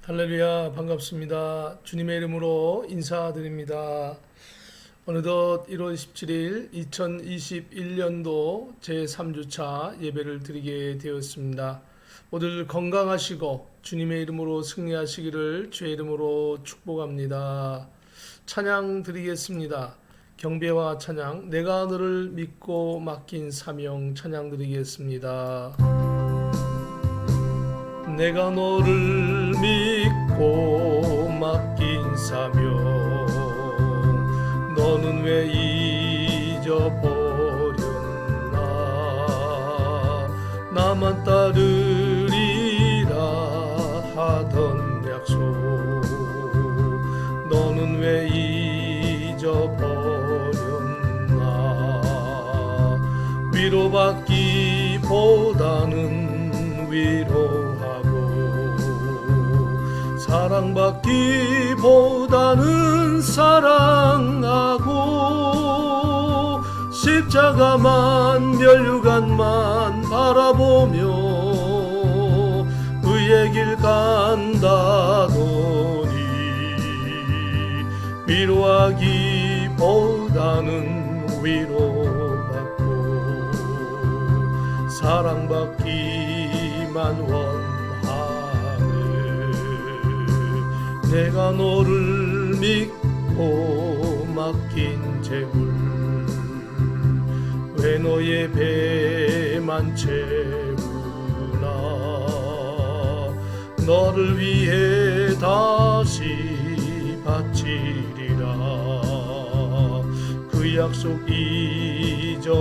할렐루야, 반갑습니다. 주님의 이름으로 인사드립니다. 어느덧 1월 17일 2021년도 제3주차 예배를 드리게 되었습니다. 모두 건강하시고 주님의 이름으로 승리하시기를 주의 이름으로 축복합니다. 찬양 드리겠습니다. 경배와 찬양, 내가 너를 믿고 맡긴 사명 찬양 드리겠습니다. 내가 너를 믿고 맡긴 사명, 너는 왜 잊어버렸나. 나만 따르리라 하던 약속, 너는 왜 잊어버렸나. 위로받기보다는 위로하고, 사랑받기보다는 사랑하고, 십자가만 면류관만 바라보며 의의 길 간다더니, 위로하기보다는 위로받고 사랑받기만 원하네. 내가 너를 믿고 맡긴 재물, 왜 너의 배만 채우나. 너를 위해 다시 바치리라. 그 약속 잊어버렸나.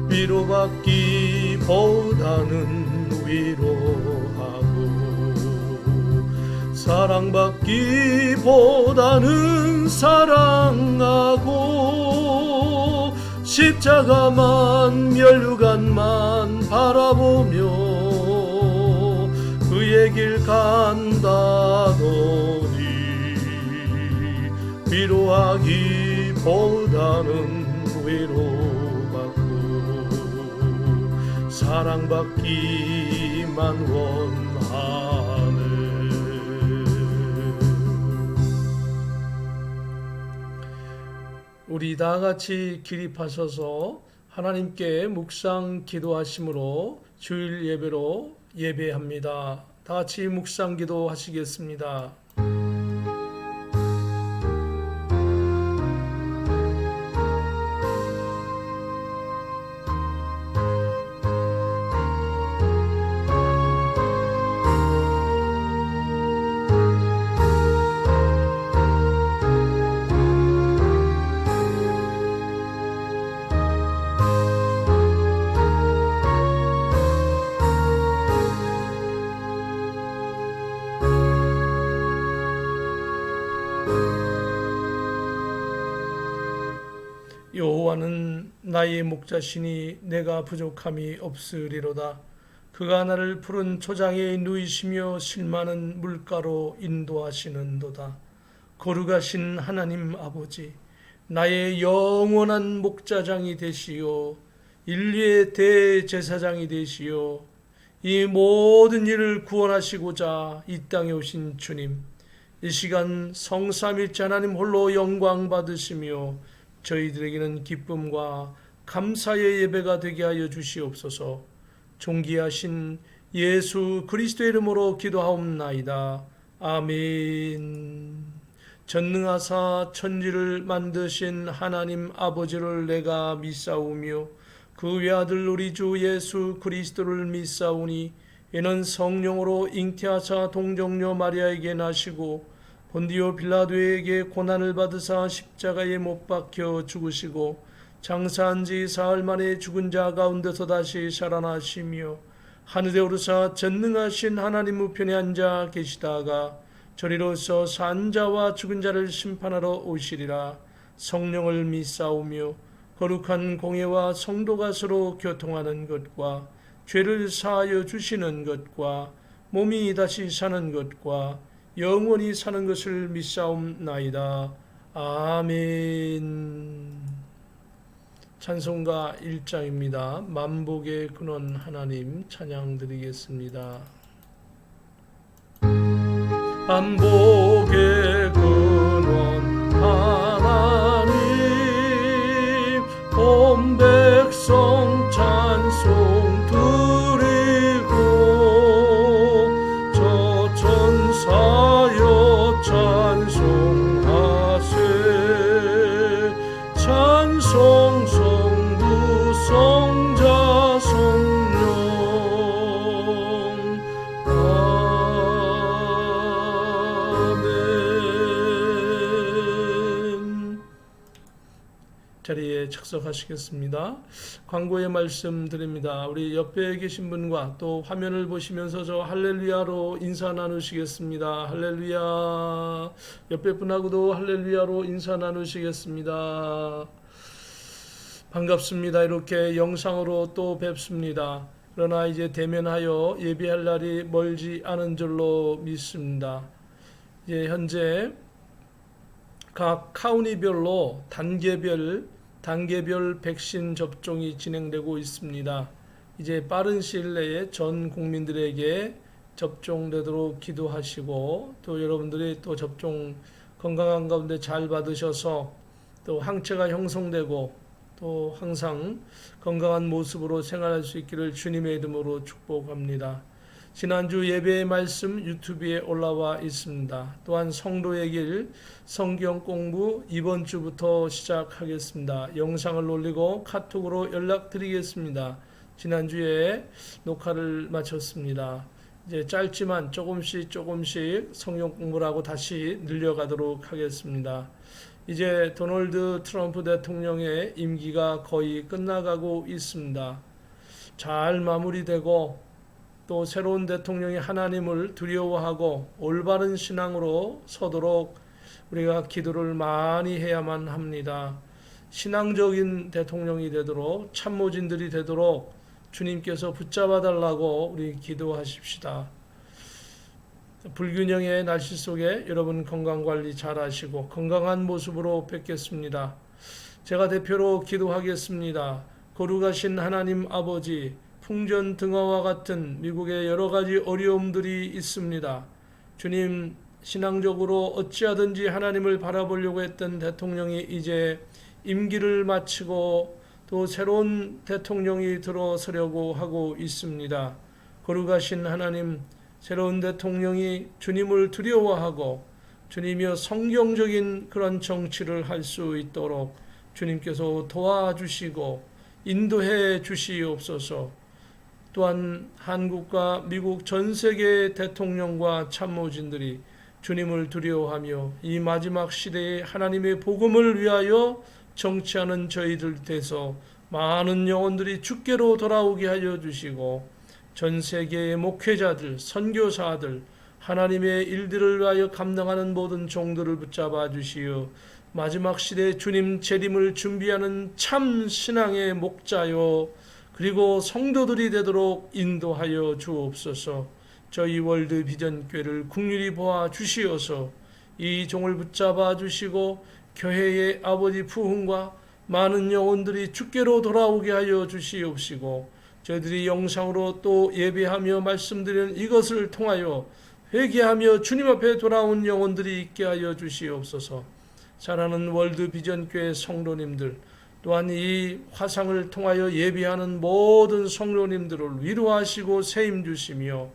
위로받기보다는 위로하고, 사랑받기보다는 사랑하고, 십자가만 면류관만 바라보며 그의 길 간다더니, 위로하기보다는 위로받고 사랑받기만 원하네. 우리 다같이 기립하셔서 하나님께 묵상 기도하심으로 주일 예배로 예배합니다. 다같이 묵상 기도하시겠습니다. 여호와는 나의 목자시니 내가 부족함이 없으리로다. 그가 나를 푸른 초장에 누이시며 실만한 물가로 인도하시는도다. 거룩하신 하나님 아버지, 나의 영원한 목자장이 되시오, 인류의 대제사장이 되시오, 이 모든 일을 구원하시고자 이 땅에 오신 주님, 이 시간 성삼일체 하나님 홀로 영광 받으시며 저희들에게는 기쁨과 감사의 예배가 되게 하여 주시옵소서. 존귀하신 예수 그리스도의 이름으로 기도하옵나이다. 아멘. 전능하사 천지를 만드신 하나님 아버지를 내가 믿사오며 그 외아들 우리 주 예수 그리스도를 믿사오니, 이는 성령으로 잉태하사 동정녀 마리아에게 나시고 본디오 빌라도에게 고난을 받으사 십자가에 못 박혀 죽으시고 장사한 지 사흘 만에 죽은 자 가운데서 다시 살아나시며 하늘에 오르사 전능하신 하나님 우편에 앉아 계시다가 저리로서 산 자와 죽은 자를 심판하러 오시리라. 성령을 믿사오며 거룩한 공예와 성도가 서로 교통하는 것과 죄를 사하여 주시는 것과 몸이 다시 사는 것과 영원히 사는 것을 믿사옵나이다. 아멘. 찬송가 1장입니다. 만복의 근원 하나님 찬양 드리겠습니다. 만복의 근원 하나님 온 백성 찬송 드리고 저 천사여 찬송하세 찬송 성부 성자 성령 아멘. 자리에 착석하시겠습니다. 광고의 말씀 드립니다. 우리 옆에 계신 분과 또 화면을 보시면서 저 할렐루야로 인사 나누시겠습니다. 할렐루야. 옆에 분하고도 할렐루야로 인사 나누시겠습니다. 반갑습니다. 이렇게 영상으로 또 뵙습니다. 그러나 이제 대면하여 예배할 날이 멀지 않은 줄로 믿습니다. 이제 현재 각 카운티별로 단계별 백신 접종이 진행되고 있습니다. 이제 빠른 시일 내에 전 국민들에게 접종되도록 기도하시고 또 여러분들이 또 접종 건강한 가운데 잘 받으셔서 또 항체가 형성되고 또 항상 건강한 모습으로 생활할 수 있기를 주님의 이름으로 축복합니다. 지난주 예배의 말씀 유튜브에 올라와 있습니다. 또한 성도의 길 성경 공부 이번 주부터 시작하겠습니다. 영상을 올리고 카톡으로 연락드리겠습니다. 지난주에 녹화를 마쳤습니다. 이제 짧지만 조금씩 성경 공부를 하고 다시 늘려가도록 하겠습니다. 이제 도널드 트럼프 대통령의 임기가 거의 끝나가고 있습니다. 잘 마무리되고 또 새로운 대통령이 하나님을 두려워하고 올바른 신앙으로 서도록 우리가 기도를 많이 해야만 합니다. 신앙적인 대통령이 되도록 참모진들이 되도록 주님께서 붙잡아 달라고 우리 기도하십시다. 불균형의 날씨 속에 여러분 건강관리 잘 하시고 건강한 모습으로 뵙겠습니다. 제가 대표로 기도하겠습니다. 거룩하신 하나님 아버지, 풍전등화와 같은 미국의 여러 가지 어려움들이 있습니다. 주님, 신앙적으로 어찌하든지 하나님을 바라보려고 했던 대통령이 이제 임기를 마치고 또 새로운 대통령이 들어서려고 하고 있습니다. 거룩하신 하나님, 새로운 대통령이 주님을 두려워하고 주님이여 성경적인 그런 정치를 할 수 있도록 주님께서 도와주시고 인도해 주시옵소서. 또한 한국과 미국 전 세계 대통령과 참모진들이 주님을 두려워하며 이 마지막 시대에 하나님의 복음을 위하여 정치하는 저희들 돼서 많은 영혼들이 주께로 돌아오게 하여 주시고 전 세계의 목회자들, 선교사들, 하나님의 일들을 위하여 감당하는 모든 종들을 붙잡아 주시어 마지막 시대에 주님 재림을 준비하는 참 신앙의 목자요 그리고 성도들이 되도록 인도하여 주옵소서. 저희 월드 비전교회를 긍휼히 보아 주시어서 이 종을 붙잡아 주시고 교회의 아버지 부흥과 많은 영혼들이 주께로 돌아오게 하여 주시옵시고 저희들이 영상으로 또 예배하며 말씀드리는 이것을 통하여 회개하며 주님 앞에 돌아온 영혼들이 있게 하여 주시옵소서. 사랑하는 월드 비전교회 성도님들 또한 이 화상을 통하여 예배하는 모든 성도님들을 위로하시고 세임 주시며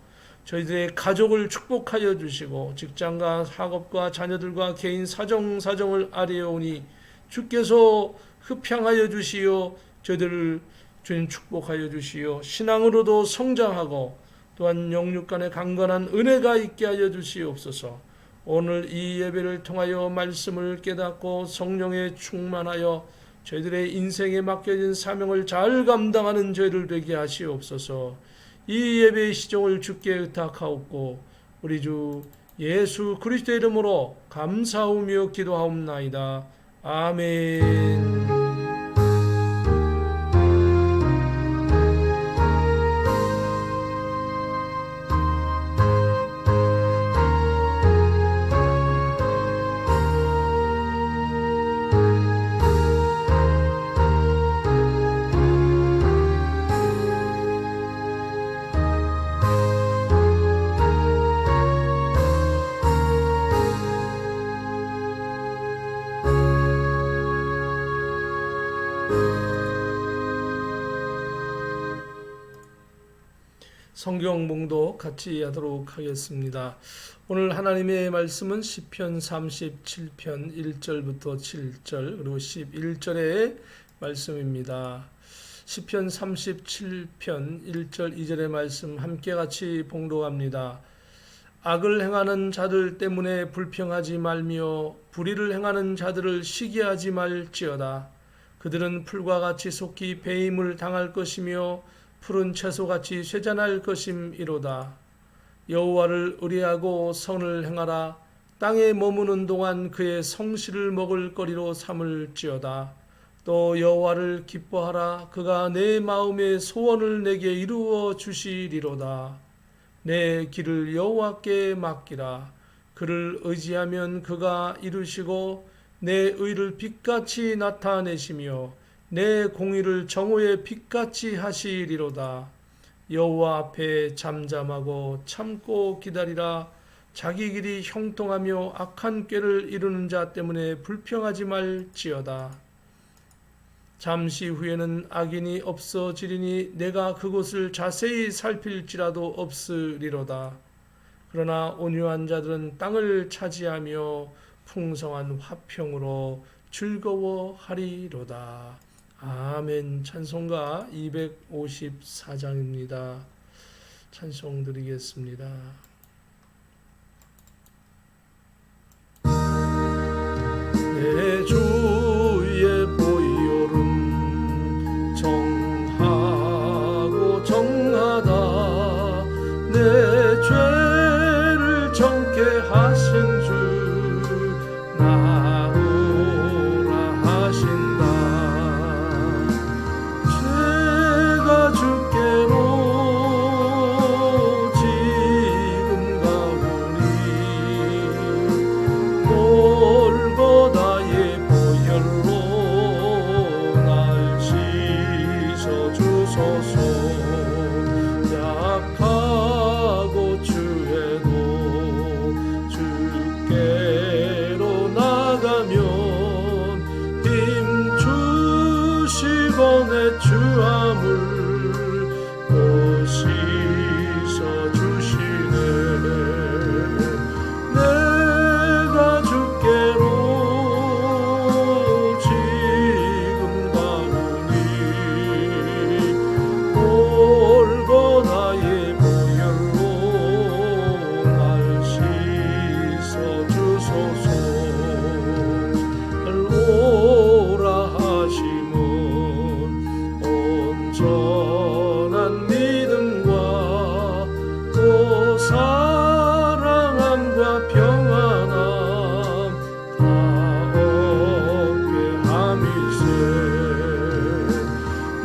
저희들의 가족을 축복하여 주시고 직장과 학업과 자녀들과 개인 사정을 아뢰오니 주께서 흡향하여 주시어 저희들을 주님 축복하여 주시어 신앙으로도 성장하고 또한 영육 간의 강건한 은혜가 있게 하여 주시옵소서. 오늘 이 예배를 통하여 말씀을 깨닫고 성령에 충만하여 저희들의 인생에 맡겨진 사명을 잘 감당하는 저희들 되게 하시옵소서. 이 예배의 시종을 주께 의탁하옵고 우리 주 예수 그리스도의 이름으로 감사하며 기도하옵나이다. 아멘. 성경 봉독 같이 하도록 하겠습니다. 오늘 하나님의 말씀은 시편 37편 1절부터 7절 그리고 11절의 말씀입니다. 시편 37편 1절 2절의 말씀 함께 같이 봉독합니다. 악을 행하는 자들 때문에 불평하지 말며 불의를 행하는 자들을 시기하지 말지어다. 그들은 풀과 같이 속히 배임을 당할 것이며 푸른 채소같이 쇠잔할 것임이로다. 여호와를 의뢰하고 선을 행하라. 땅에 머무는 동안 그의 성실을 먹을 거리로 삼을지어다. 또 여호와를 기뻐하라. 그가 내 마음의 소원을 내게 이루어 주시리로다. 내 길을 여호와께 맡기라. 그를 의지하면 그가 이루시고 내 의를 빛같이 나타내시며 내 공의를 정오의 빛같이 하시리로다. 여호와 앞에 잠잠하고 참고 기다리라. 자기 길이 형통하며 악한 꾀를 이루는 자 때문에 불평하지 말지어다. 잠시 후에는 악인이 없어지리니 내가 그곳을 자세히 살필지라도 없으리로다. 그러나 온유한 자들은 땅을 차지하며 풍성한 화평으로 즐거워하리로다. 아멘. 찬송가 254장입니다. 찬송 드리겠습니다. 내 주의 보혈은 정하고 정하다. 내 죄를 정케 하신 주 나오라 하신다. 죄가 주께로 지금 가오니 골고다의 보혈로 날 씻어 주소서. 약하고 주에도 주께로 나가면 힘 주시고 내 주함을 또 씻어 주시네. 내가 주께로 지금 가오니 골고다의 보혈로 날 씻어 주소서. 오라 하심은 온전한 믿음과 또 사랑함과 평안함 다 얻게 함이세.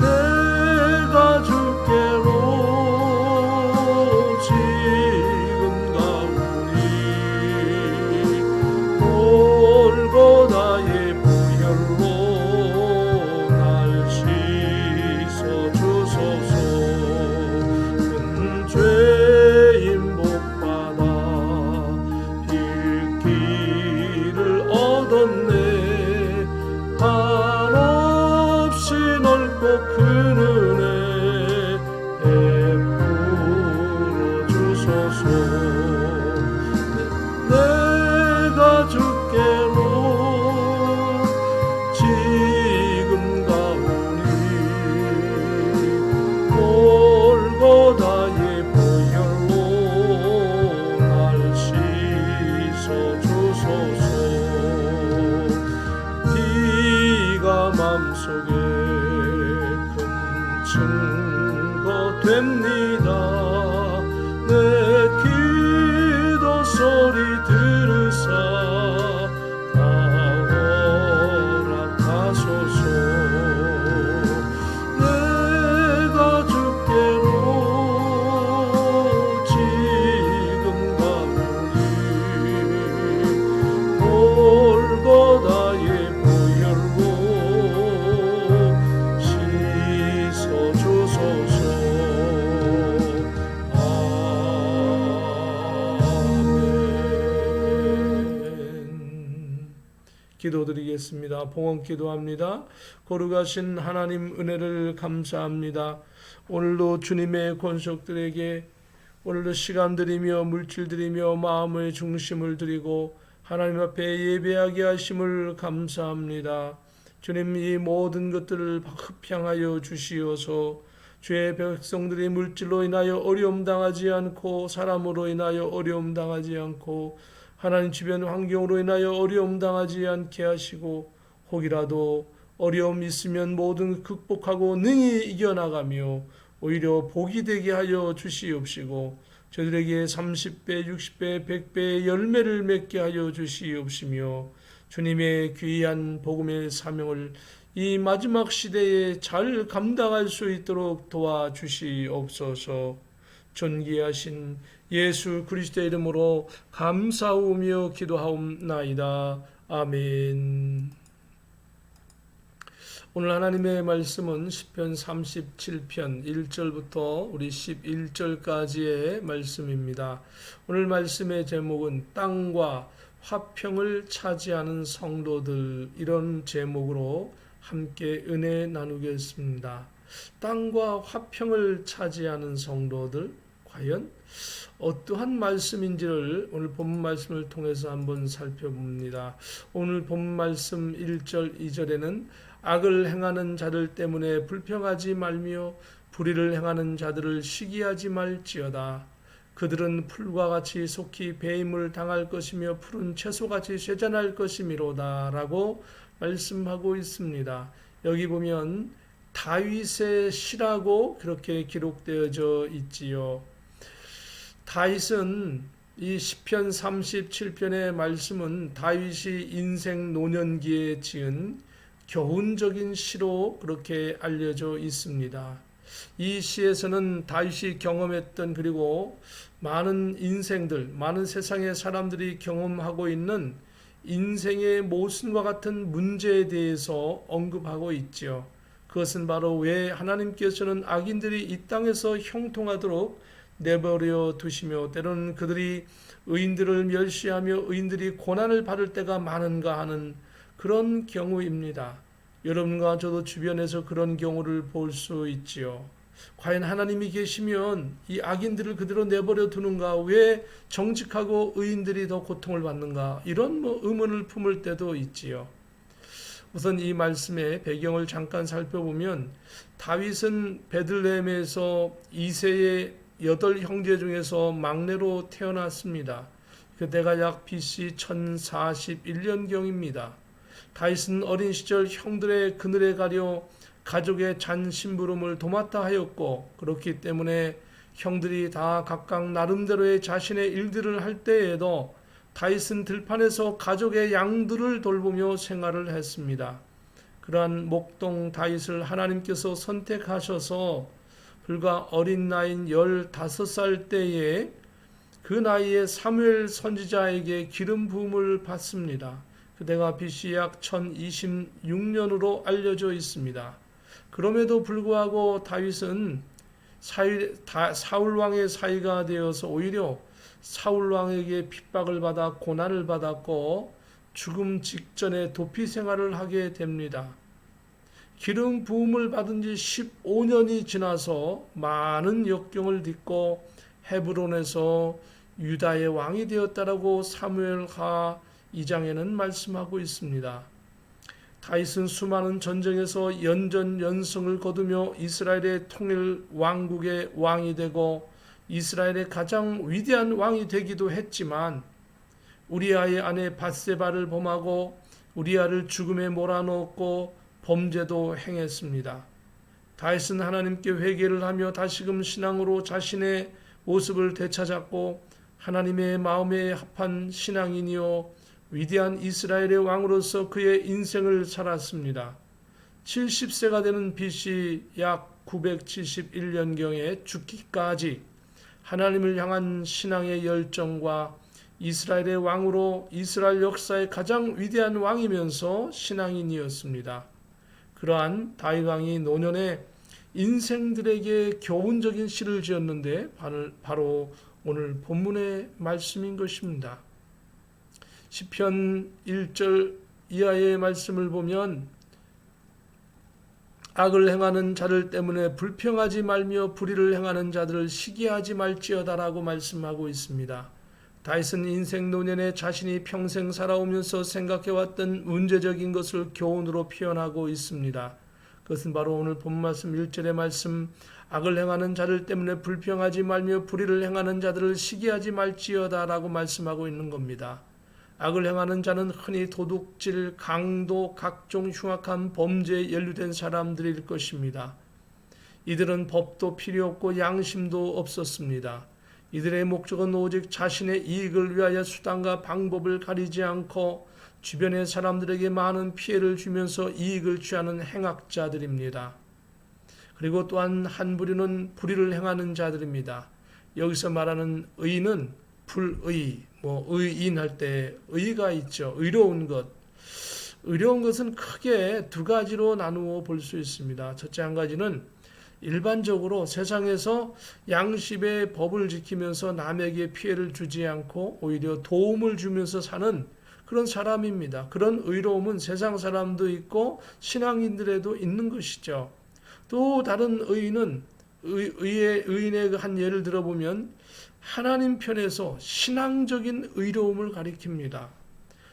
내가 주께로 지금 가오니 골고다의 보혈로 날 씻어 주소서. 큰 죄인 복받아 빌기를 얻었네. 한없이 넓고 큰 은혜 베풀어 주소서. 내가 주께로 지금 가오니 골고다의 보혈로 날 씻어 주소서. 비가 맘속에 큰 증거 됩니다. 내 기도 소리 들으사 나오라 하소서. 내가 주께로 지금 가오니 골고다의 보혈로 씻어 주소서. 기도드리겠습니다. 봉헌 기도합니다. 거룩하신 하나님 은혜를 감사합니다. 오늘도 주님의 권속들에게 오늘도 시간 드리며 물질 드리며 마음의 중심을 드리고 하나님 앞에 예배하게 하심을 감사합니다. 주님, 이 모든 것들을 흡향하여 주시어서 주의 백성들이 물질로 인하여 어려움 당하지 않고 사람으로 인하여 어려움 당하지 않고 하나님 주변 환경으로 인하여 어려움 당하지 않게 하시고 혹이라도 어려움 있으면 모든 극복하고 능히 이겨나가며 오히려 복이 되게 하여 주시옵시고 저들에게 30배, 60배, 100배의 열매를 맺게 하여 주시옵시며 주님의 귀한 복음의 사명을 이 마지막 시대에 잘 감당할 수 있도록 도와주시옵소서. 존귀하신 예수 그리스도의 이름으로 감사하며 기도하옵나이다. 아멘. 오늘 하나님의 말씀은 시편 37편 1절부터 우리 11절까지의 말씀입니다. 오늘 말씀의 제목은 땅과 화평을 차지하는 성도들, 이런 제목으로 함께 은혜 나누겠습니다. 땅과 화평을 차지하는 성도들, 과연 어떠한 말씀인지를 오늘 본문 말씀을 통해서 한번 살펴봅니다. 오늘 본문 말씀 1절, 2절에는 악을 행하는 자들 때문에 불평하지 말며 불의를 행하는 자들을 시기하지 말지어다. 그들은 풀과 같이 속히 배임을 당할 것이며 푸른 채소같이 쇠잔할 것이미로다 라고 말씀하고 있습니다. 여기 보면 다윗의 시라고 그렇게 기록되어져 있지요. 다윗은 이 시편 37편의 말씀은 다윗이 인생 노년기에 지은 교훈적인 시로 그렇게 알려져 있습니다. 이 시에서는 다윗이 경험했던, 그리고 많은 인생들, 많은 세상의 사람들이 경험하고 있는 인생의 모순과 같은 문제에 대해서 언급하고 있죠. 그것은 바로 왜 하나님께서는 악인들이 이 땅에서 형통하도록 내버려 두시며 때로는 그들이 의인들을 멸시하며 의인들이 고난을 받을 때가 많은가 하는 그런 경우입니다. 여러분과 저도 주변에서 그런 경우를 볼 수 있지요. 과연 하나님이 계시면 이 악인들을 그대로 내버려 두는가? 왜 정직하고 의인들이 더 고통을 받는가? 이런 의문을 품을 때도 있지요. 우선 이 말씀의 배경을 잠깐 살펴보면 다윗은 베들레헴에서 이세의 8형제 중에서 막내로 태어났습니다. 그때가 약 BC 1041년경입니다. 다윗은 어린 시절 형들의 그늘에 가려 가족의 잔 심부름을 도맡아 하였고, 그렇기 때문에 형들이 다 각각 나름대로의 자신의 일들을 할 때에도 다윗은 들판에서 가족의 양들을 돌보며 생활을 했습니다. 그러한 목동 다윗을 하나님께서 선택하셔서 불과 어린 나이인 15살 때에 그 나이에 사무엘 선지자에게 기름 부음을 받습니다. 그때가 BC 약 1026년으로 알려져 있습니다. 그럼에도 불구하고 다윗은 사울 왕의 사위가 되어서 오히려 사울 왕에게 핍박을 받아 고난을 받았고 죽음 직전에 도피 생활을 하게 됩니다. 기름 부음을 받은 지 15년이 지나서 많은 역경을 딛고 헤브론에서 유다의 왕이 되었다라고 사무엘하 2장에는 말씀하고 있습니다. 다윗은 수많은 전쟁에서 연전연승을 거두며 이스라엘의 통일 왕국의 왕이 되고 이스라엘의 가장 위대한 왕이 되기도 했지만 우리아의 아내 밧세바를 범하고 우리아를 죽음에 몰아넣었고 범죄도 행했습니다. 다윗은 하나님께 회개를 하며 다시금 신앙으로 자신의 모습을 되찾았고 하나님의 마음에 합한 신앙인이요 위대한 이스라엘의 왕으로서 그의 인생을 살았습니다. 70세가 되는 BC 약 971년경에 죽기까지 하나님을 향한 신앙의 열정과 이스라엘의 왕으로 이스라엘 역사의 가장 위대한 왕이면서 신앙인이었습니다. 그러한 다윗 왕이 노년에 인생들에게 교훈적인 시를 지었는데 바로 오늘 본문의 말씀인 것입니다. 시편 1절 이하의 말씀을 보면 악을 행하는 자들 때문에 불평하지 말며 불의를 행하는 자들을 시기하지 말지어다라고 말씀하고 있습니다. 다윗은 인생 노년에 자신이 평생 살아오면서 생각해왔던 문제적인 것을 교훈으로 표현하고 있습니다. 그것은 바로 오늘 본 말씀 1절의 말씀, 악을 행하는 자들 때문에 불평하지 말며 불의를 행하는 자들을 시기하지 말지어다라고 말씀하고 있는 겁니다. 악을 행하는 자는 흔히 도둑질, 강도, 각종 흉악한 범죄에 연루된 사람들일 것입니다. 이들은 법도 필요 없고 양심도 없었습니다. 이들의 목적은 오직 자신의 이익을 위하여 수단과 방법을 가리지 않고 주변의 사람들에게 많은 피해를 주면서 이익을 취하는 행악자들입니다. 그리고 또한 한 부류는 불의를 행하는 자들입니다. 여기서 말하는 의는 불의, 의인 할 때 의가 있죠. 의로운 것. 의로운 것은 크게 두 가지로 나누어 볼 수 있습니다. 첫째 한 가지는 일반적으로 세상에서 양심의 법을 지키면서 남에게 피해를 주지 않고 오히려 도움을 주면서 사는 그런 사람입니다. 그런 의로움은 세상 사람도 있고 신앙인들에도 있는 것이죠. 또 다른 의인은 의인의 한 예를 들어보면 하나님 편에서 신앙적인 의로움을 가리킵니다.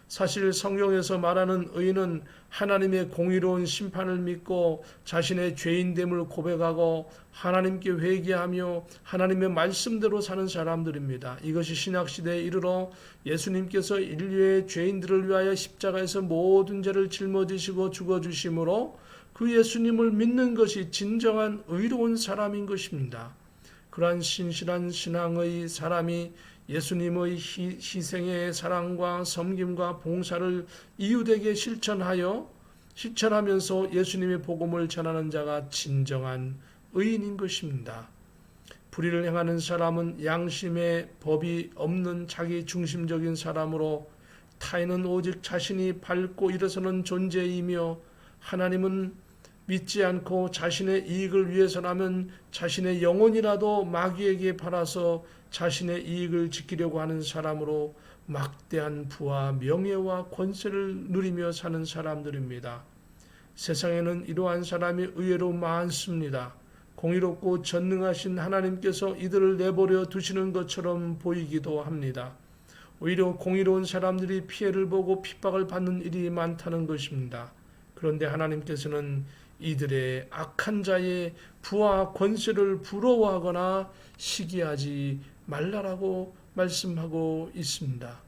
사실 성경에서 말하는 의인은 하나님의 공의로운 심판을 믿고 자신의 죄인됨을 고백하고 하나님께 회개하며 하나님의 말씀대로 사는 사람들입니다. 이것이 신약시대에 이르러 예수님께서 인류의 죄인들을 위하여 십자가에서 모든 죄를 짊어지시고 죽어주심으로 그 예수님을 믿는 것이 진정한 의로운 사람인 것입니다. 그러한 신실한 신앙의 사람이 예수님의 희생의 사랑과 섬김과 봉사를 이웃에게 실천하면서 예수님의 복음을 전하는 자가 진정한 의인인 것입니다. 불의를 행하는 사람은 양심의 법이 없는 자기 중심적인 사람으로 타인은 오직 자신이 밟고 일어서는 존재이며 하나님은 믿지 않고 자신의 이익을 위해서라면 자신의 영혼이라도 마귀에게 팔아서 자신의 이익을 지키려고 하는 사람으로 막대한 부와 명예와 권세를 누리며 사는 사람들입니다. 세상에는 이러한 사람이 의외로 많습니다. 공의롭고 전능하신 하나님께서 이들을 내버려 두시는 것처럼 보이기도 합니다. 오히려 공의로운 사람들이 피해를 보고 핍박을 받는 일이 많다는 것입니다. 그런데 하나님께서는 이들의 악한 자의 부와 권세를 부러워하거나 시기하지 말라라고 말씀하고 있습니다.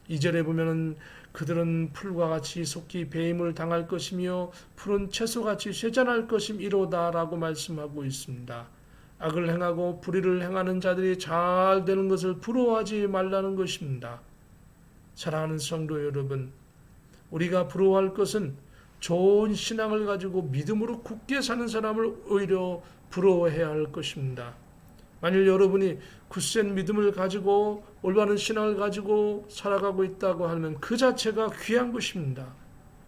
2절에 보면은 그들은 풀과 같이 속히 배임을 당할 것이며 푸른 채소같이 쇠잔할 것임이로다라고 말씀하고 있습니다. 악을 행하고 불의를 행하는 자들이 잘 되는 것을 부러워하지 말라는 것입니다. 사랑하는 성도 여러분, 우리가 부러워할 것은 좋은 신앙을 가지고 믿음으로 굳게 사는 사람을 오히려 부러워해야 할 것입니다. 만일 여러분이 굳센 믿음을 가지고 올바른 신앙을 가지고 살아가고 있다고 하면 그 자체가 귀한 것입니다.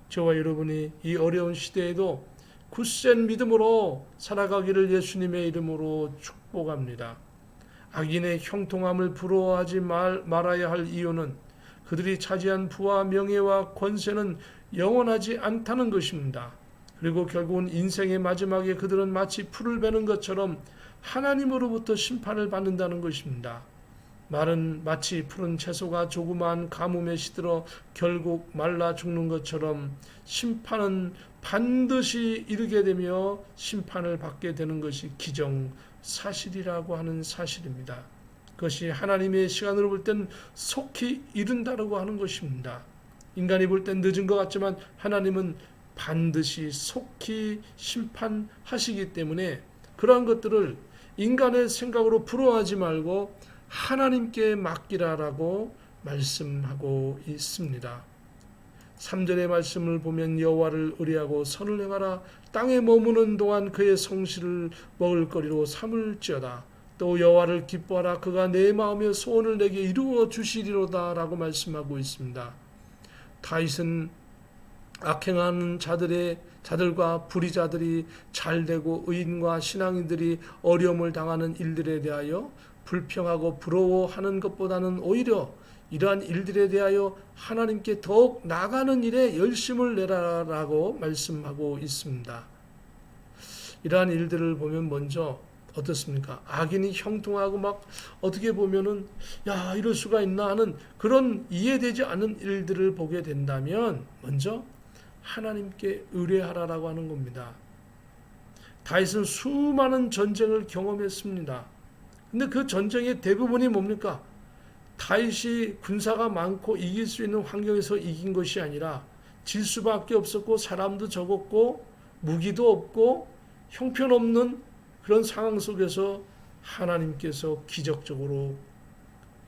저와 여러분이 이 어려운 시대에도 굳센 믿음으로 살아가기를 예수님의 이름으로 축복합니다. 악인의 형통함을 부러워하지 말아야 할 이유는 그들이 차지한 부와 명예와 권세는 영원하지 않다는 것입니다. 그리고 결국은 인생의 마지막에 그들은 마치 풀을 베는 것처럼 하나님으로부터 심판을 받는다는 것입니다. 말은 마치 푸른 채소가 조그마한 가뭄에 시들어 결국 말라 죽는 것처럼 심판은 반드시 이르게 되며 심판을 받게 되는 것이 기정사실이라고 하는 사실입니다. 그것이 하나님의 시간으로 볼 땐 속히 이른다라고 하는 것입니다. 인간이 볼 땐 늦은 것 같지만 하나님은 반드시 속히 심판하시기 때문에 그러한 것들을 인간의 생각으로 부러워하지 말고 하나님께 맡기라라고 말씀하고 있습니다. 3절의 말씀을 보면 여호와를 의뢰하고 선을 행하라. 땅에 머무는 동안 그의 성실을 먹을거리로 삼을지어다. 또 여호와를 기뻐하라. 그가 내 마음의 소원을 내게 이루어 주시리로다 라고 말씀하고 있습니다. 다윗은 악행하는 자들의 자들과 불의자들이 잘되고 의인과 신앙인들이 어려움을 당하는 일들에 대하여 불평하고 부러워하는 것보다는 오히려 이러한 일들에 대하여 하나님께 더욱 나아가는 일에 열심을 내라라고 말씀하고 있습니다. 이러한 일들을 보면 먼저 어떻습니까? 악인이 형통하고 막 어떻게 보면은 야 이럴 수가 있나 하는 그런 이해되지 않는 일들을 보게 된다면 먼저 하나님께 의뢰하라라고 하는 겁니다. 다윗은 수많은 전쟁을 경험했습니다. 근데 그 전쟁의 대부분이 뭡니까? 다윗이 군사가 많고 이길 수 있는 환경에서 이긴 것이 아니라 질 수밖에 없었고 사람도 적었고 무기도 없고 형편없는 그런 상황 속에서 하나님께서 기적적으로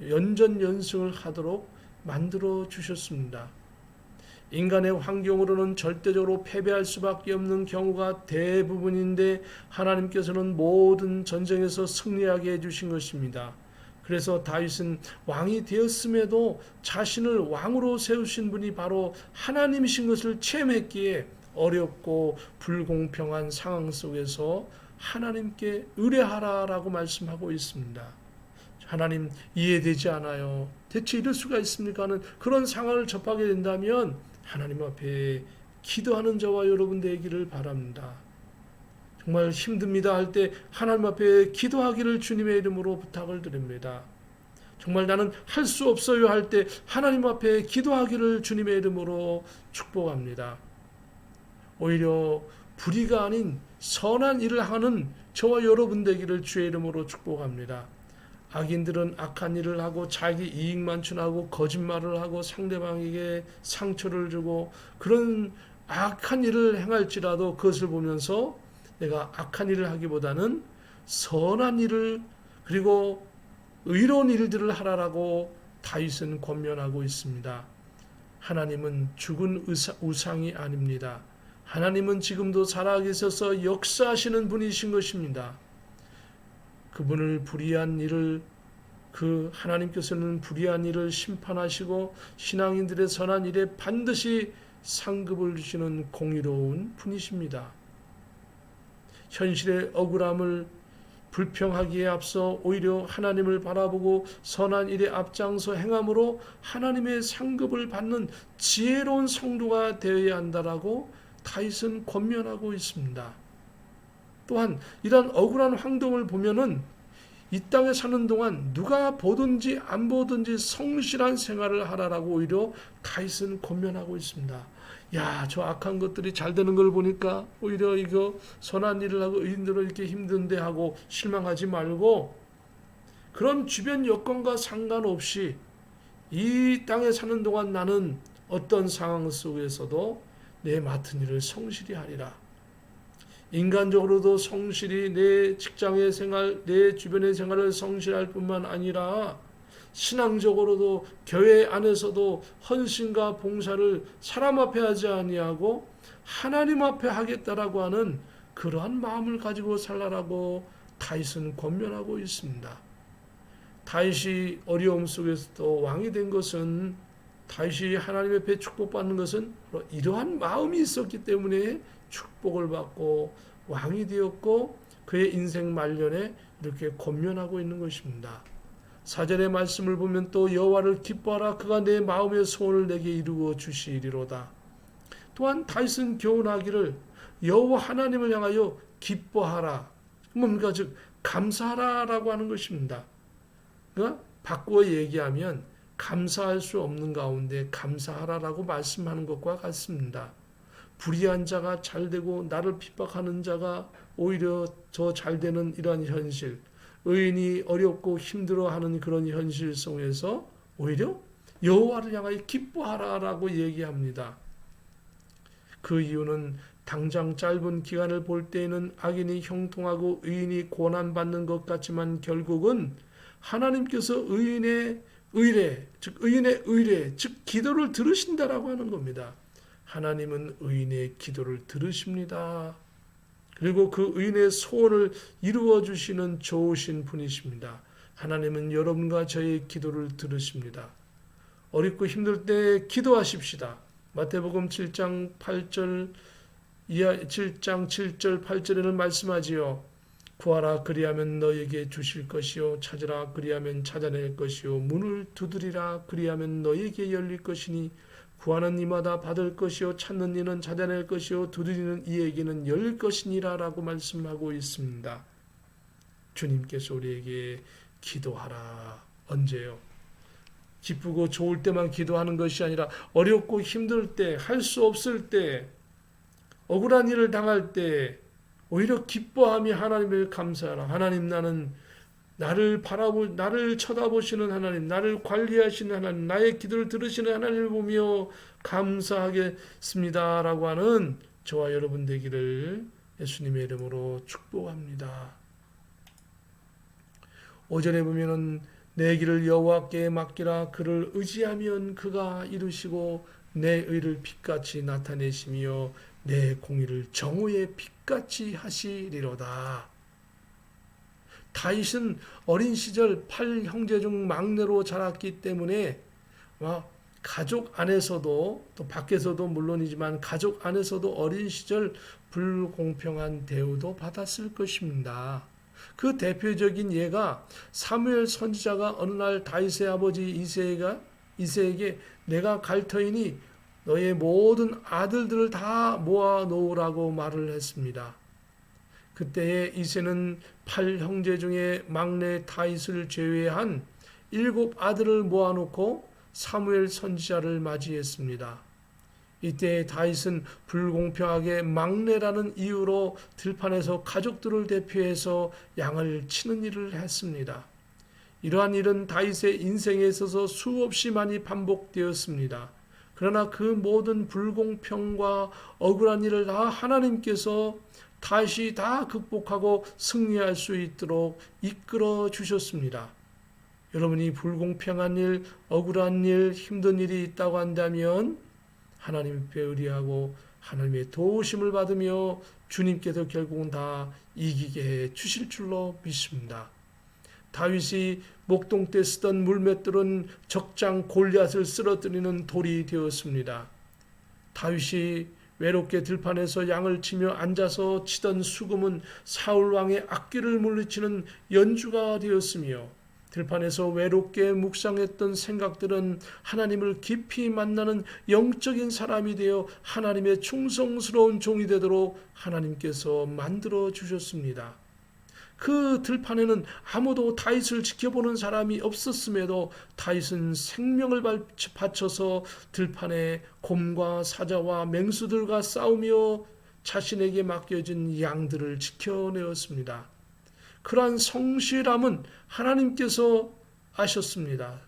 연전연승을 하도록 만들어 주셨습니다. 인간의 환경으로는 절대적으로 패배할 수밖에 없는 경우가 대부분인데 하나님께서는 모든 전쟁에서 승리하게 해주신 것입니다. 그래서 다윗은 왕이 되었음에도 자신을 왕으로 세우신 분이 바로 하나님이신 것을 체험했기에 어렵고 불공평한 상황 속에서 하나님께 의뢰하라라고 말씀하고 있습니다. 하나님 이해되지 않아요. 대체 이럴 수가 있습니까? 하는 그런 상황을 접하게 된다면 하나님 앞에 기도하는 저와 여러분 되기를 바랍니다. 정말 힘듭니다 할 때 하나님 앞에 기도하기를 주님의 이름으로 부탁을 드립니다. 정말 나는 할 수 없어요 할 때 하나님 앞에 기도하기를 주님의 이름으로 축복합니다. 오히려 불의가 아닌 선한 일을 하는 저와 여러분 되기를 주의 이름으로 축복합니다. 악인들은 악한 일을 하고 자기 이익만 추구하고 거짓말을 하고 상대방에게 상처를 주고 그런 악한 일을 행할지라도 그것을 보면서 내가 악한 일을 하기보다는 선한 일을 그리고 의로운 일들을 하라라고 다윗은 권면하고 있습니다. 하나님은 죽은 우상이 아닙니다. 하나님은 지금도 살아계셔서 역사하시는 분이신 것입니다. 그분을 불의한 일을 하나님께서는 불의한 일을 심판하시고 신앙인들의 선한 일에 반드시 상급을 주시는 공의로운 분이십니다. 현실의 억울함을 불평하기에 앞서 오히려 하나님을 바라보고 선한 일에 앞장서 행함으로 하나님의 상급을 받는 지혜로운 성도가 되어야 한다라고 다윗은 권면하고 있습니다. 또한 이런 억울한 황동을 보면은 이 땅에 사는 동안 누가 보든지 안 보든지 성실한 생활을 하라라고 오히려 다윗은 권면하고 있습니다. 야, 저 악한 것들이 잘 되는 걸 보니까 오히려 이거 선한 일을 하고 의인들은 이렇게 힘든데 하고 실망하지 말고 그런 주변 여건과 상관없이 이 땅에 사는 동안 나는 어떤 상황 속에서도 내 맡은 일을 성실히 하리라. 인간적으로도 성실히 내 직장의 생활, 내 주변의 생활을 성실할 뿐만 아니라 신앙적으로도 교회 안에서도 헌신과 봉사를 사람 앞에 하지 아니하고 하나님 앞에 하겠다라고 하는 그러한 마음을 가지고 살라라고 다윗은 권면하고 있습니다. 다윗이 어려움 속에서도 왕이 된 것은 다윗이 하나님 앞에 축복받는 것은 이러한 마음이 있었기 때문에 축복을 받고 왕이 되었고 그의 인생 말년에 이렇게 권면하고 있는 것입니다. 4절의 말씀을 보면 또 여호와를 기뻐하라 그가 내 마음의 소원을 내게 이루어 주시리로다. 또한 다윗은 교훈하기를 여호와 하나님을 향하여 기뻐하라. 뭡니까? 즉 감사하라라고 하는 것입니다. 그러니까 바꾸어 얘기하면 감사할 수 없는 가운데 감사하라라고 말씀하는 것과 같습니다. 불의한 자가 잘되고 나를 핍박하는 자가 오히려 더 잘되는 이러한 현실, 의인이 어렵고 힘들어하는 그런 현실 속에서 오히려 여호와를 향하여 기뻐하라라고 얘기합니다. 그 이유는 당장 짧은 기간을 볼 때에는 악인이 형통하고 의인이 고난받는 것 같지만 결국은 하나님께서 의인의 의뢰, 즉 기도를 들으신다라고 하는 겁니다. 하나님은 의인의 기도를 들으십니다. 그리고 그 의인의 소원을 이루어 주시는 좋으신 분이십니다. 하나님은 여러분과 저의 기도를 들으십니다. 어렵고 힘들 때 기도하십시다. 마태복음 7장 8절 7장 7절 8절에는 말씀하지요. 구하라 그리하면 너에게 주실 것이요 찾으라 그리하면 찾아낼 것이요 문을 두드리라 그리하면 너에게 열릴 것이니 구하는 이마다 받을 것이요 찾는 이는 찾아낼 것이요 두드리는 이에게는 열릴 것이니라 라고 말씀하고 있습니다. 주님께서 우리에게 기도하라. 언제요? 기쁘고 좋을 때만 기도하는 것이 아니라 어렵고 힘들 때, 할 수 없을 때, 억울한 일을 당할 때 오히려 기뻐하며 하나님을 감사하라. 하나님, 나는 나를 쳐다보시는 하나님, 나를 관리하시는 하나님, 나의 기도를 들으시는 하나님을 보며 감사하겠습니다라고 하는 저와 여러분 되기를 예수님의 이름으로 축복합니다. 5절에 보면은 내 길을 여호와께 맡기라. 그를 의지하면 그가 이루시고 내 의를 빛같이 나타내시며 내 공의를 정오의 빛같이 하시리로다. 다윗은 어린 시절 8형제 중 막내로 자랐기 때문에 가족 안에서도 또 밖에서도 물론이지만 가족 안에서도 어린 시절 불공평한 대우도 받았을 것입니다. 그 대표적인 예가 사무엘 선지자가 어느 날 다윗의 아버지 이새에게 내가 갈 터이니 너의 모든 아들들을 다 모아 놓으라고 말을 했습니다. 그때에 이새는 8형제 중에 막내 다윗을 제외한 7 아들을 모아놓고 사무엘 선지자를 맞이했습니다. 이때 다윗은 불공평하게 막내라는 이유로 들판에서 가족들을 대표해서 양을 치는 일을 했습니다. 이러한 일은 다윗의 인생에 있어서 수없이 많이 반복되었습니다. 그러나 그 모든 불공평과 억울한 일을 다 하나님께서 다시 다 극복하고 승리할 수 있도록 이끌어 주셨습니다. 여러분이 불공평한 일, 억울한 일, 힘든 일이 있다고 한다면 하나님께 의뢰하고 하나님의 도우심을 받으며 주님께서 결국은 다 이기게 해 주실 줄로 믿습니다. 다윗이 목동 때 쓰던 물맷돌은 적장 골리앗을 쓰러뜨리는 돌이 되었습니다. 다윗이 외롭게 들판에서 양을 치며 앉아서 치던 수금은 사울 왕의 악기를 물리치는 연주가 되었으며 들판에서 외롭게 묵상했던 생각들은 하나님을 깊이 만나는 영적인 사람이 되어 하나님의 충성스러운 종이 되도록 하나님께서 만들어 주셨습니다. 그 들판에는 아무도 다윗을 지켜보는 사람이 없었음에도 다윗은 생명을 바쳐서 들판에 곰과 사자와 맹수들과 싸우며 자신에게 맡겨진 양들을 지켜내었습니다. 그러한 성실함은 하나님께서 아셨습니다.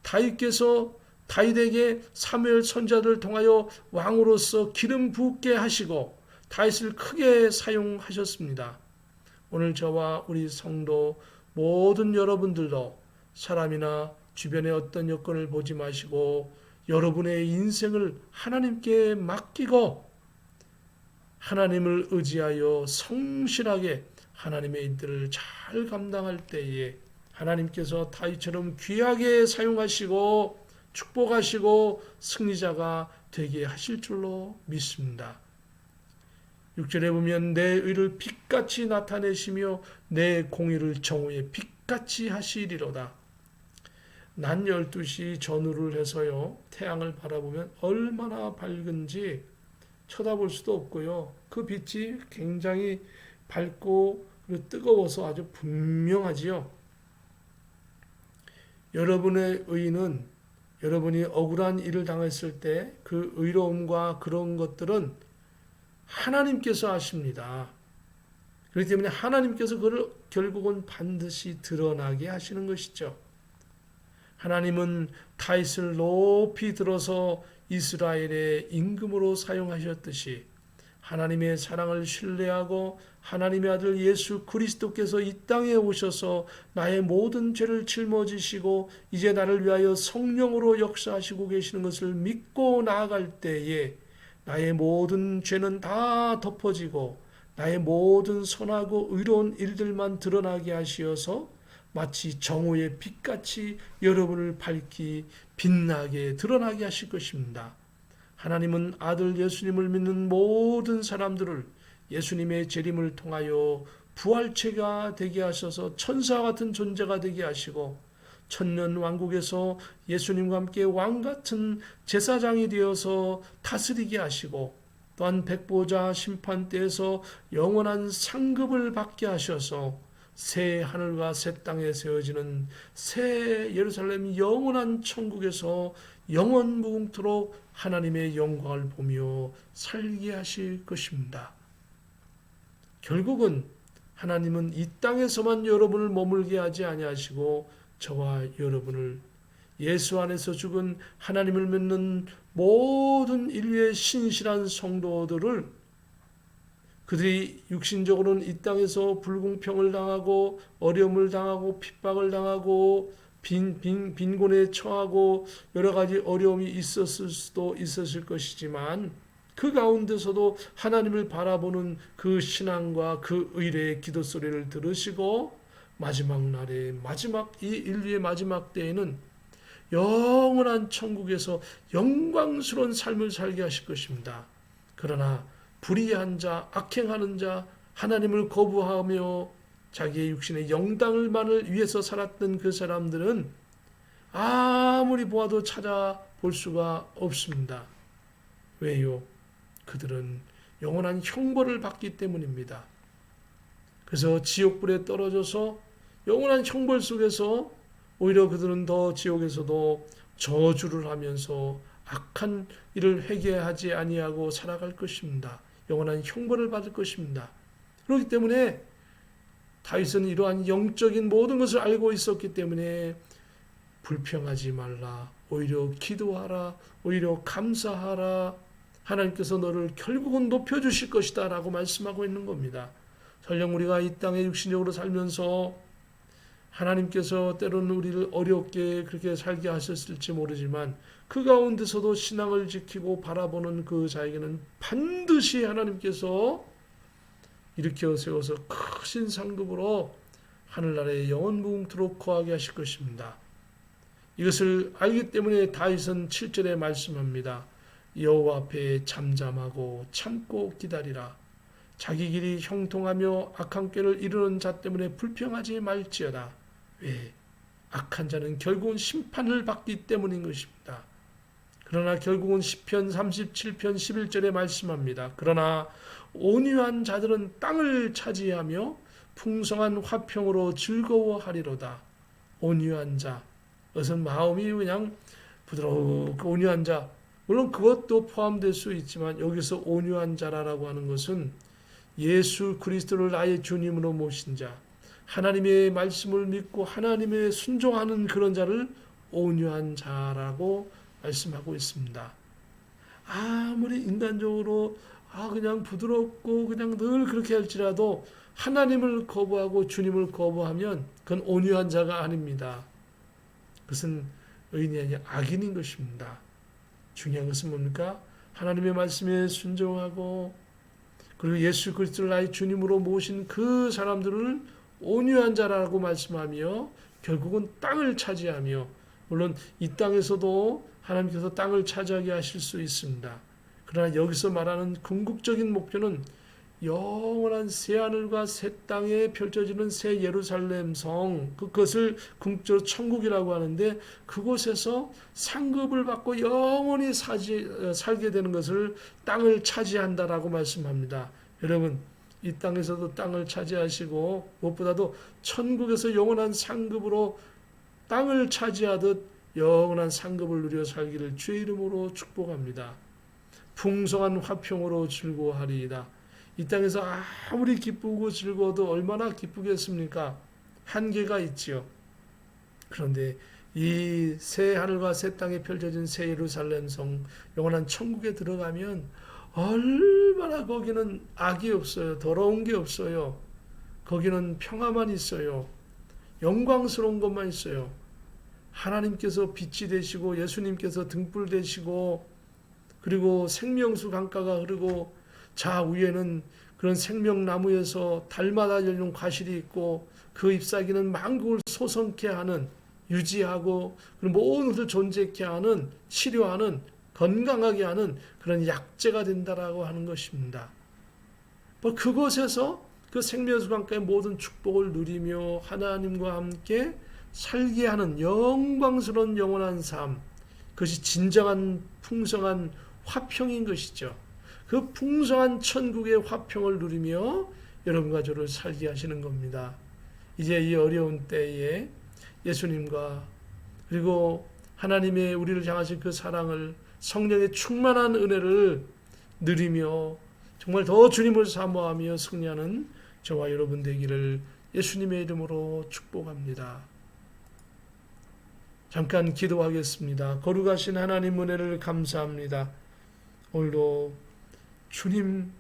다윗께서 다윗에게 사무엘 선지자를 통하여 왕으로서 기름 붓게 하시고 다윗을 크게 사용하셨습니다. 오늘 저와 우리 성도 모든 여러분들도 사람이나 주변의 어떤 여건을 보지 마시고 여러분의 인생을 하나님께 맡기고 하나님을 의지하여 성실하게 하나님의 일들을 잘 감당할 때에 하나님께서 다윗처럼 귀하게 사용하시고 축복하시고 승리자가 되게 하실 줄로 믿습니다. 6절에 보면 내 의를 빛같이 나타내시며 내 공의를 정오의 빛같이 하시리로다. 낮 12시 전후를 해서요, 태양을 바라보면 얼마나 밝은지 쳐다볼 수도 없고요. 그 빛이 굉장히 밝고 뜨거워서 아주 분명하지요. 여러분의 의는 여러분이 억울한 일을 당했을 때 그 의로움과 그런 것들은 하나님께서 하십니다. 그렇기 때문에 하나님께서 그를 결국은 반드시 드러나게 하시는 것이죠. 하나님은 다윗을 높이 들어서 이스라엘의 임금으로 사용하셨듯이 하나님의 사랑을 신뢰하고 하나님의 아들 예수 그리스도께서 이 땅에 오셔서 나의 모든 죄를 짊어지시고 이제 나를 위하여 성령으로 역사하시고 계시는 것을 믿고 나아갈 때에 나의 모든 죄는 다 덮어지고 나의 모든 선하고 의로운 일들만 드러나게 하시어서 마치 정오의 빛같이 여러분을 밝히 빛나게 드러나게 하실 것입니다. 하나님은 아들 예수님을 믿는 모든 사람들을 예수님의 재림을 통하여 부활체가 되게 하셔서 천사와 같은 존재가 되게 하시고 천년 왕국에서 예수님과 함께 왕같은 제사장이 되어서 다스리게 하시고 또한 백보자 심판대에서 영원한 상급을 받게 하셔서 새 하늘과 새 땅에 세워지는 새 예루살렘 영원한 천국에서 영원 무궁토록 하나님의 영광을 보며 살게 하실 것입니다. 결국은 하나님은 이 땅에서만 여러분을 머물게 하지 아니하시고 저와 여러분을 예수 안에서 죽은 하나님을 믿는 모든 인류의 신실한 성도들을 그들이 육신적으로는 이 땅에서 불공평을 당하고 어려움을 당하고 핍박을 당하고 빈곤에 처하고 여러 가지 어려움이 있었을 수도 있었을 것이지만 그 가운데서도 하나님을 바라보는 그 신앙과 그 의뢰의 기도 소리를 들으시고 마지막 날에 이 인류의 마지막 때에는 영원한 천국에서 영광스러운 삶을 살게 하실 것입니다. 그러나 불의한 자, 악행하는 자, 하나님을 거부하며 자기의 육신의 영당을만을 위해서 살았던 그 사람들은 아무리 보아도 찾아볼 수가 없습니다. 왜요? 그들은 영원한 형벌을 받기 때문입니다. 그래서 지옥불에 떨어져서 영원한 형벌 속에서 오히려 그들은 더 지옥에서도 저주를 하면서 악한 일을 회개하지 아니하고 살아갈 것입니다. 영원한 형벌을 받을 것입니다. 그렇기 때문에 다윗은 이러한 영적인 모든 것을 알고 있었기 때문에 불평하지 말라, 오히려 기도하라, 오히려 감사하라, 하나님께서 너를 결국은 높여주실 것이다 라고 말씀하고 있는 겁니다. 설령 우리가 이 땅에 육신적으로 살면서 하나님께서 때로는 우리를 어렵게 그렇게 살게 하셨을지 모르지만 그 가운데서도 신앙을 지키고 바라보는 그 자에게는 반드시 하나님께서 일으켜 세워서 크신 상급으로 하늘나라에 영원무궁토록 거하게 하실 것입니다. 이것을 알기 때문에 다윗은 7절에 말씀합니다. 여호와 앞에 잠잠하고 참고 기다리라. 자기 길이 형통하며 악한 꾀를 이루는 자 때문에 불평하지 말지어다. 왜? 악한 자는 결국은 심판을 받기 때문인 것입니다. 그러나 결국은 시편 37편 11절에 말씀합니다. 그러나 온유한 자들은 땅을 차지하며 풍성한 화평으로 즐거워하리로다. 온유한 자, 그것은 마음이 그냥 부드럽고 온유한 자, 물론 그것도 포함될 수 있지만 여기서 온유한 자라고 하는 것은 예수 그리스도를 나의 주님으로 모신 자, 하나님의 말씀을 믿고 하나님의 순종하는 그런 자를 온유한 자라고 말씀하고 있습니다. 아무리 인간적으로 그냥 부드럽고 그냥 늘 그렇게 할지라도 하나님을 거부하고 주님을 거부하면 그건 온유한 자가 아닙니다. 그것은 의인이 아니라 악인인 것입니다. 중요한 것은 뭡니까? 하나님의 말씀에 순종하고 그리고 예수 그리스도를 나의 주님으로 모신 그 사람들을 온유한 자라고 말씀하며 결국은 땅을 차지하며 물론 이 땅에서도 하나님께서 땅을 차지하게 하실 수 있습니다. 그러나 여기서 말하는 궁극적인 목표는 영원한 새하늘과 새 땅에 펼쳐지는 새 예루살렘 성, 그것을 궁극적으로 천국이라고 하는데 그곳에서 상급을 받고 영원히 살게 되는 것을 땅을 차지한다라고 말씀합니다. 여러분, 이 땅에서도 땅을 차지하시고 무엇보다도 천국에서 영원한 상급으로 땅을 차지하듯 영원한 상급을 누려 살기를 주의 이름으로 축복합니다. 풍성한 화평으로 즐거워하리이다. 이 땅에서 아무리 기쁘고 즐거워도 얼마나 기쁘겠습니까? 한계가 있지요. 그런데 이 새 하늘과 새 땅에 펼쳐진 새 예루살렘 성, 영원한 천국에 들어가면 얼마나 거기는 악이 없어요. 더러운 게 없어요. 거기는 평화만 있어요. 영광스러운 것만 있어요. 하나님께서 빛이 되시고 예수님께서 등불 되시고 그리고 생명수 강가가 흐르고 좌우에는 그런 생명나무에서 달마다 열린 과실이 있고 그 잎사귀는 만국을 소성케 하는 유지하고 모든 것을 존재케 하는 치료하는 건강하게 하는 그런 약재가 된다라고 하는 것입니다. 그곳에서 그 생명수강가의 모든 축복을 누리며 하나님과 함께 살게 하는 영광스러운 영원한 삶, 그것이 진정한 풍성한 화평인 것이죠. 그 풍성한 천국의 화평을 누리며 여러분과 저를 살게 하시는 겁니다. 이제 이 어려운 때에 예수님과 그리고 하나님의 우리를 향하신 그 사랑을, 성령의 충만한 은혜를 누리며 정말 더 주님을 사모하며 승리하는 저와 여러분 되기를 예수님의 이름으로 축복합니다. 잠깐 기도하겠습니다. 거룩하신 하나님 은혜를 감사합니다. 오늘도 주님,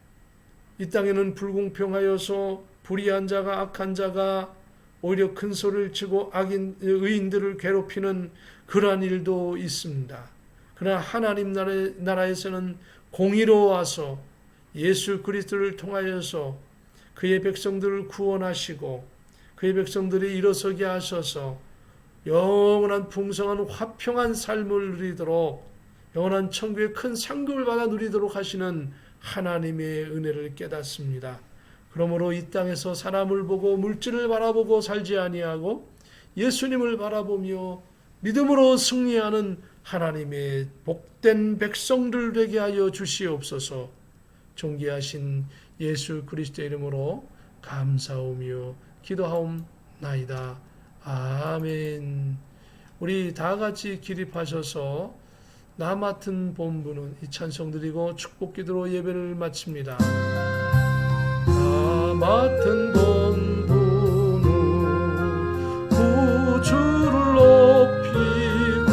이 땅에는 불공평하여서 불의한 자가, 악한 자가 오히려 큰 소리를 치고 의인들을 괴롭히는 그러한 일도 있습니다. 그러나 하나님 나라에서는 공의로워서 예수 그리스도를 통하여서 그의 백성들을 구원하시고 그의 백성들이 일어서게 하셔서 영원한 풍성한 화평한 삶을 누리도록, 영원한 천국의 큰 상급을 받아 누리도록 하시는 하나님의 은혜를 깨닫습니다. 그러므로 이 땅에서 사람을 보고 물질을 바라보고 살지 아니하고 예수님을 바라보며 믿음으로 승리하는 하나님의 복된 백성들 되게 하여 주시옵소서. 존귀하신 예수 그리스도의 이름으로 감사하며 기도하옵나이다. 아멘. 우리 다 같이 기립하셔서 나 맡은 본부는 이 찬송 드리고 축복 기도로 예배를 마칩니다. 나 맡은 본부는 구주를 높이고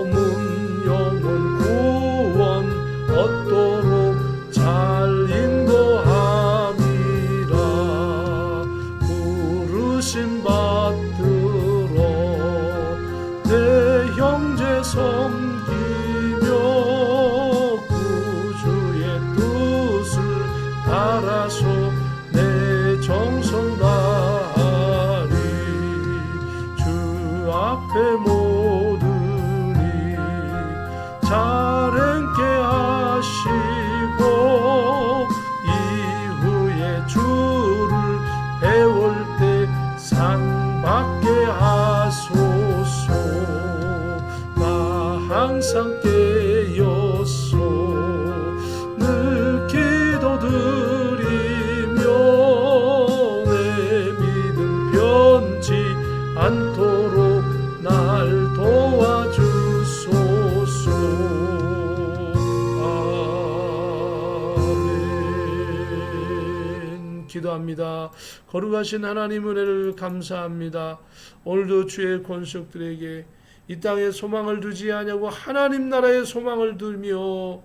문영은 구원 얻도록 잘 인도함이라. 부르심 받들어 내 형제 섬기며 구주의 뜻을 따라서 내 정성 다하리. 주 앞에 모든 일 잘 행케 하시고 이후에 주를 배울 때 상 받게 하소서. 나 항상 깨었소 늘 기도드리며 내 믿음 변치 않도록 날 도와주소서. 아멘. 기도합니다. 거룩하신 하나님 은혜를 감사합니다. 오늘도 주의 권속들에게 이 땅에 소망을 두지 아니하고 하나님 나라의 소망을 두며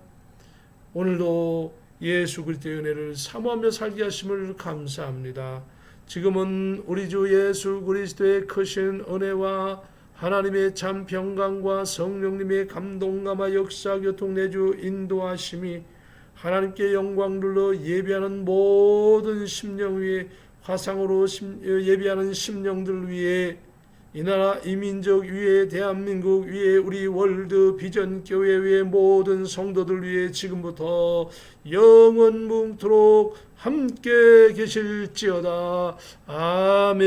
오늘도 예수 그리스도의 은혜를 사모하며 살게 하심을 감사합니다. 지금은 우리 주 예수 그리스도의 크신 은혜와 하나님의 참 평강과 성령님의 감동감화 역사 교통 내주 인도하심이 하나님께 영광 눌러 예배하는 모든 심령 위에, 화상으로 예배하는 심령들 위에, 이 나라 이 민족 위에, 대한민국 위에, 우리 월드 비전 교회 위에 모든 성도들 위에 지금부터 영원 뭉토록 함께 계실지어다. 아멘.